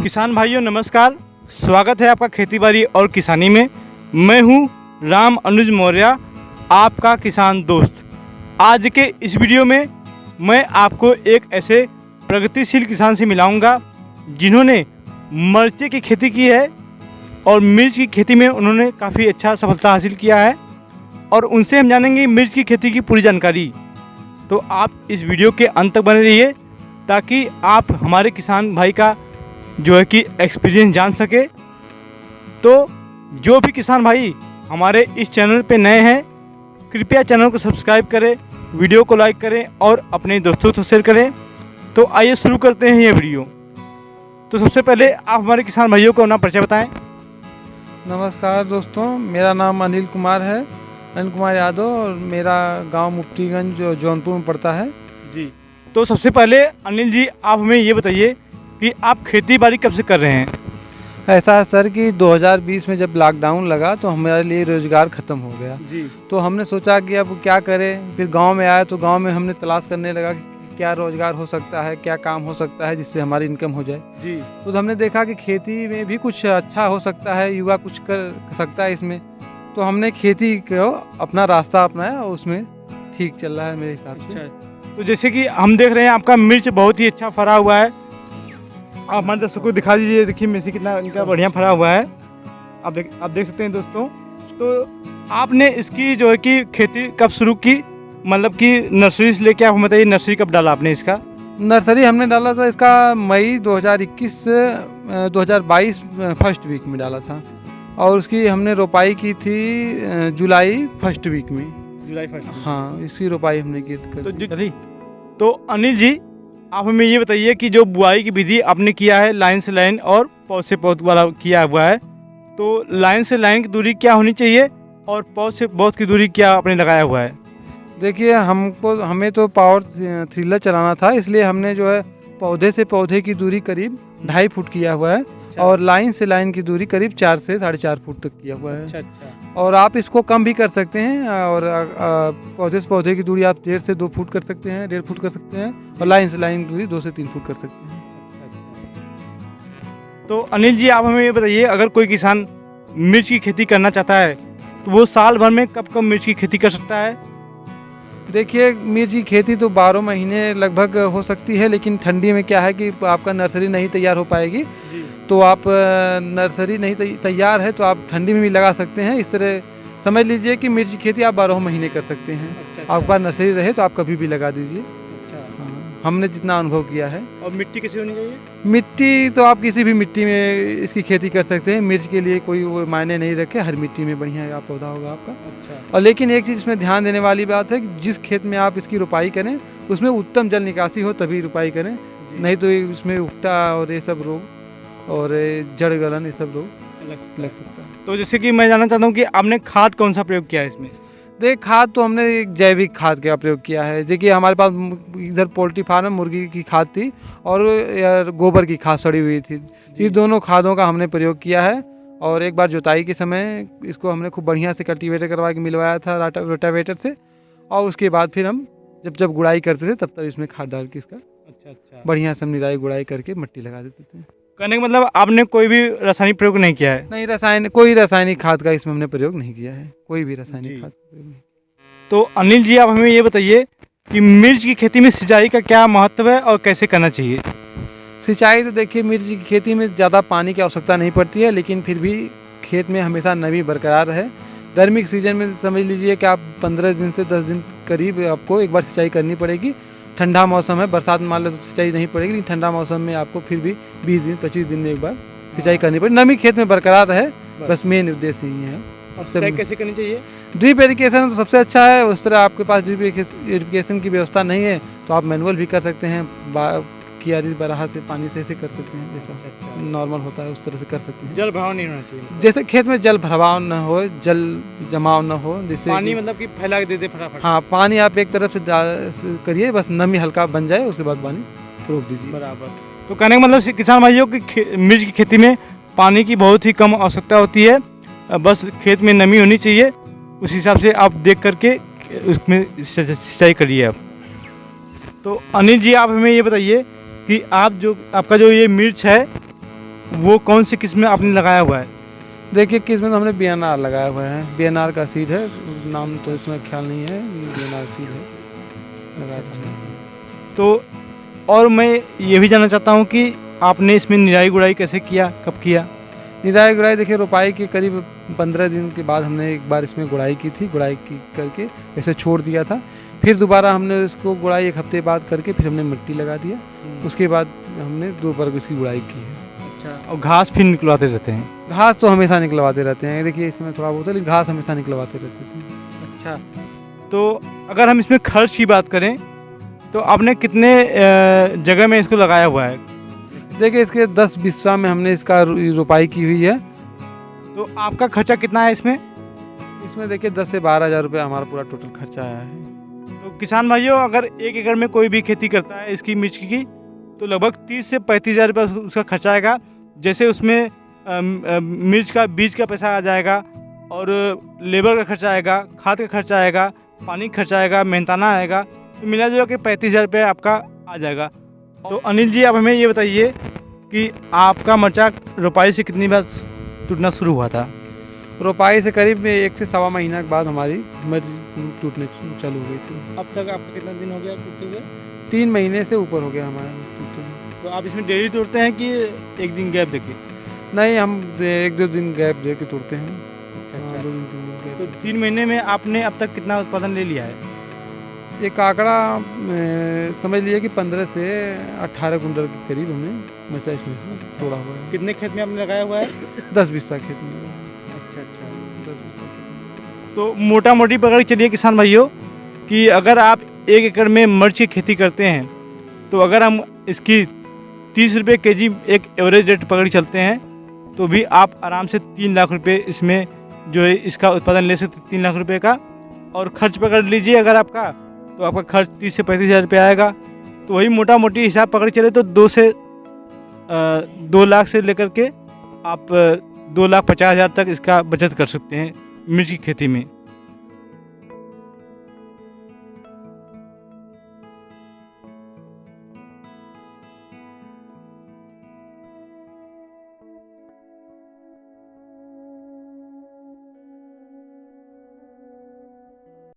किसान भाइयों नमस्कार, स्वागत है आपका खेती बाड़ी और किसानी में। मैं हूं राम अनुज मौर्य, आपका किसान दोस्त। आज के इस वीडियो में मैं आपको एक ऐसे प्रगतिशील किसान से मिलाऊंगा जिन्होंने मिर्ची की खेती की है और मिर्च की खेती में उन्होंने काफ़ी अच्छा सफलता हासिल किया है और उनसे हम जानेंगे मिर्च की खेती की पूरी जानकारी। तो आप इस वीडियो के अंत तक बने रहिए ताकि आप हमारे किसान भाई का जो है कि एक्सपीरियंस जान सके। तो जो भी किसान भाई हमारे इस चैनल पे नए हैं, कृपया चैनल को सब्सक्राइब करें, वीडियो को लाइक करें और अपने दोस्तों को शेयर करें। तो आइए शुरू करते हैं ये वीडियो। तो सबसे पहले आप हमारे किसान भाइयों को अपना परिचय बताएं। नमस्कार दोस्तों, मेरा नाम अनिल कुमार है, अनिल कुमार यादव, और मेरा गांव मुफ्तीगंज जो जौनपुर में पड़ता है जी। तो सबसे पहले अनिल जी आप हमें ये बताइए कि आप खेती बाड़ी कब से कर रहे हैं? ऐसा है सर कि 2020 में जब लॉकडाउन लगा तो हमारे लिए रोज़गार ख़त्म हो गया जी। तो हमने सोचा कि अब क्या करें। फिर गांव में आए तो गांव में हमने तलाश करने लगा कि क्या रोज़गार हो सकता है, क्या काम हो सकता है जिससे हमारी इनकम हो जाए। जी। तो हमने देखा कि खेती में भी कुछ अच्छा हो सकता है, युवा कुछ कर सकता है इसमें। तो हमने खेती को अपना रास्ता अपनाया और उसमें ठीक चल रहा है मेरे हिसाब से। अच्छा, तो जैसे कि हम देख रहे हैं आपका मिर्च बहुत ही अच्छा फरा हुआ है। आप हमारे दर्शकों को दिखा दीजिए, देखिए मिर्ची कितना इनका बढ़िया फरा हुआ है। आप देख सकते हैं दोस्तों। तो आपने इसकी जो है कि खेती कब शुरू की, मतलब कि नर्सरी से लेके आप हमें बताइए नर्सरी कब डाला आपने इसका? नर्सरी हमने डाला था इसका मई 2021 से 2022 फर्स्ट वीक में डाला था और उसकी हमने रोपाई की थी जुलाई फर्स्ट वीक में। जुलाई फर्स्ट? हाँ, इसकी रोपाई हमने की थी। तो अनिल जी आप हमें ये बताइए कि जो बुआई की विधि आपने किया है लाइन से लाइन और पौध से पौध वाला किया हुआ है, तो लाइन से लाइन की दूरी क्या होनी चाहिए और पौध से पौध की दूरी क्या आपने लगाया हुआ है? देखिए हमें तो पावर थ्रिलर चलाना था, इसलिए हमने जो है पौधे से पौधे की दूरी करीब 2.5 फुट किया हुआ है और लाइन से लाइन की दूरी करीब 4 से 4.5 फुट तक किया हुआ है। अच्छा। और आप इसको कम भी कर सकते हैं और पौधे से पौधे की दूरी आप 1.5 से 2 फुट कर सकते हैं, 1.5 फुट कर सकते हैं और लाइन से लाइन की दूरी 2 से 3 फुट कर सकते हैं। तो अनिल जी आप हमें ये बताइए, अगर कोई किसान मिर्च की खेती करना चाहता है तो वो साल भर में कब कब मिर्च की खेती कर सकता है? देखिए मिर्च की खेती तो 12 महीने लगभग हो सकती है, लेकिन ठंडी में क्या है कि आपका नर्सरी नहीं तैयार हो पाएगी। तो आप नर्सरी नहीं तैयार है तो आप ठंडी में भी लगा सकते हैं। इस तरह समझ लीजिए कि मिर्च की खेती आप 12 महीने कर सकते हैं। अच्छा। आपके पास नर्सरी रहे तो आप कभी भी लगा दीजिए। अच्छा। हाँ, हमने जितना अनुभव किया है। और मिट्टी कैसी होनी चाहिए? मिट्टी तो आप किसी भी मिट्टी में इसकी खेती कर सकते हैं, मिर्च के लिए कोई वो मायने नहीं रखे, हर मिट्टी में बढ़िया पौधा होगा आपका। अच्छा। और लेकिन एक चीज़ इसमें ध्यान देने वाली बात है कि जिस खेत में आप इसकी रोपाई करें उसमें उत्तम जल निकासी हो तभी रोपाई करें, नहीं तो इसमें उकटा और ये सब रोग और जड़ गलन ये सब रोग लग सकता है। तो जैसे कि मैं जानना चाहता हूँ कि आपने खाद कौन सा प्रयोग किया है इसमें? देख, खाद तो हमने एक जैविक खाद का प्रयोग किया है। देखिए हमारे पास इधर पोल्ट्री फार्म में मुर्गी की खाद थी और गोबर की खाद सड़ी हुई थी। ये दोनों खादों का हमने प्रयोग किया है और एक बार जुताई के समय इसको हमने खूब बढ़िया से कल्टीवेटर करवा के मिलवाया था रोटावेटर से, और उसके बाद फिर हम जब गुड़ाई करते थे तब इसमें खाद डाल के इसका बढ़िया से हम निराई गुड़ाई करके मिट्टी लगा देते थे। कहने का मतलब आपने कोई भी रासायनिक प्रयोग नहीं किया है? नहीं, कोई रासायनिक खाद का इसमें हमने प्रयोग नहीं किया है, कोई भी रासायनिक खाद प्रयोग नहीं। तो अनिल जी आप हमें ये बताइए कि मिर्च की खेती में सिंचाई का क्या महत्व है और कैसे करना चाहिए? सिंचाई तो देखिए मिर्च की खेती में ज़्यादा पानी की आवश्यकता नहीं पड़ती है, लेकिन फिर भी खेत में हमेशा नमी बरकरार रहे। गर्मी के सीज़न में समझ लीजिए कि आप 15 दिन से 10 दिन करीब आपको एक बार सिंचाई करनी पड़ेगी। ठंडा मौसम है, बरसात में मान लो तो सिंचाई नहीं पड़ेगी, लेकिन ठंडा मौसम में आपको फिर भी 20 दिन 25 दिन में एक बार सिंचाई करनी पड़ेगी। नमी खेत में बरकरार रहे, बस मेन उद्देश्य ही है। और सिंचाई कैसे करनी चाहिए? ड्रिप इरिगेशन तो सबसे अच्छा है। उस तरह आपके पास ड्रिप इरिगेशन की व्यवस्था नहीं है तो आप मैनुअल भी कर सकते हैं, कियारी बराहा से पानी से ऐसे कर सकते हैं, जैसा नॉर्मल होता है उस तरह से कर सकते हैं। जल भराव नहीं होना चाहिए, जैसे खेत में जल भराव न हो, जल जमाव न हो, जैसे पानी मतलब कि फैला के दे दे फटाफट। हाँ, पानी आप एक तरफ से करिए, बस नमी हल्का बन जाए उसके बाद पानी रोक दीजिए। बराबर। तो कहने का मतलब किसान भाइयों की मिर्च की खेती में पानी की बहुत ही कम आवश्यकता होती है, बस खेत में नमी होनी चाहिए, उस हिसाब से आप देख करके उसमें सिंचाई करिए आप। तो अनिल जी आप हमें ये बताइए कि आपका जो ये मिर्च है वो कौन सी किस्म आपने लगाया हुआ है? देखिए किस्म तो हमने BNR लगाया हुआ है, BNR का सीड है, नाम तो इसमें ख्याल नहीं है, BNR सीड है लगाया था। तो और मैं ये भी जानना चाहता हूँ कि आपने इसमें निराई गुड़ाई कैसे किया, कब किया? निराई गुड़ाई देखिए रोपाई के करीब 15 दिन के बाद हमने एक बार इसमें गुड़ाई की थी, गुड़ाई की करके ऐसे छोड़ दिया था, फिर दोबारा हमने इसको गुड़ाई 1 हफ्ते बाद करके फिर हमने मिट्टी लगा दिया, उसके बाद हमने 2 बार इसकी गुड़ाई की है। अच्छा, और घास फिर निकलवाते रहते हैं? घास तो हमेशा निकलवाते रहते हैं, देखिए इसमें थोड़ा बहुत है लेकिन घास हमेशा निकलवाते रहते थे। अच्छा, तो अगर हम इसमें खर्च की बात करें तो आपने कितने जगह में इसको लगाया हुआ है? देखिए इसके 10 बिस्सा में हमने इसका रोपाई की हुई है। तो आपका खर्चा कितना है इसमें? इसमें देखिए 10 से 12 हज़ार रुपये हमारा पूरा टोटल खर्चा आया है। तो किसान भाइयों, अगर 1 एकड़ में कोई भी खेती करता है इसकी मिर्च की, तो लगभग 30 से 35 हज़ार रुपये उसका खर्चा आएगा। जैसे उसमें मिर्च का बीज का पैसा आ जाएगा और लेबर का खर्चा आएगा, खाद का खर्चा आएगा, पानी का खर्चा आएगा, मेहनताना आएगा, तो मिला जुला के 35 हज़ार रुपये आपका आ जाएगा। तो अनिल जी, आप हमें ये बताइए कि आपका मरचा रोपाई से कितनी बार टूटना शुरू हुआ था? रोपाई से करीब 1 से सवा महीना के बाद हमारी मिर्च टूटने चालू हो गई थी। अब तक आपका कितना दिन हो गया टूटते हुए? 3 महीने से ऊपर हो गया हमारा टूटते हुए। तो आप इसमें डेली तोड़ते हैं कि एक दिन गैप देके? नहीं, हम 1-2 दिन गैप दे के तोड़ते हैं। अच्छा। 2 दिन 3 दिन गैप। तो 3 महीने में आपने अब तक कितना उत्पादन ले लिया है? एक आंकड़ा समझ लिया कि 15 से 18 कुंटल के करीब हमने मरचा इसमें से तोड़ा हुआ है। कितने खेत में आपने लगाया हुआ है? 10 बिस्सा खेत में। अच्छा अच्छा। 10 बिस्सा खेत में। तो मोटा मोटी पकड़ के चलिए किसान भाइयों कि अगर आप 1 एकड़ में मिर्च की खेती करते हैं तो अगर हम इसकी 30 रुपये केजी एक एवरेज रेट पकड़ के चलते हैं तो भी आप आराम से 3 लाख रुपये इसमें जो है इसका उत्पादन ले सकते, 3 लाख रुपये का। और खर्च पकड़ लीजिए अगर आपका, तो आपका खर्च 30 से 35 हज़ार रुपये आएगा। तो वही मोटा मोटी हिसाब पकड़ चले तो 2 लाख से लेकर के आप 2,50,000 तक इसका बचत कर सकते हैं मिर्च की खेती में।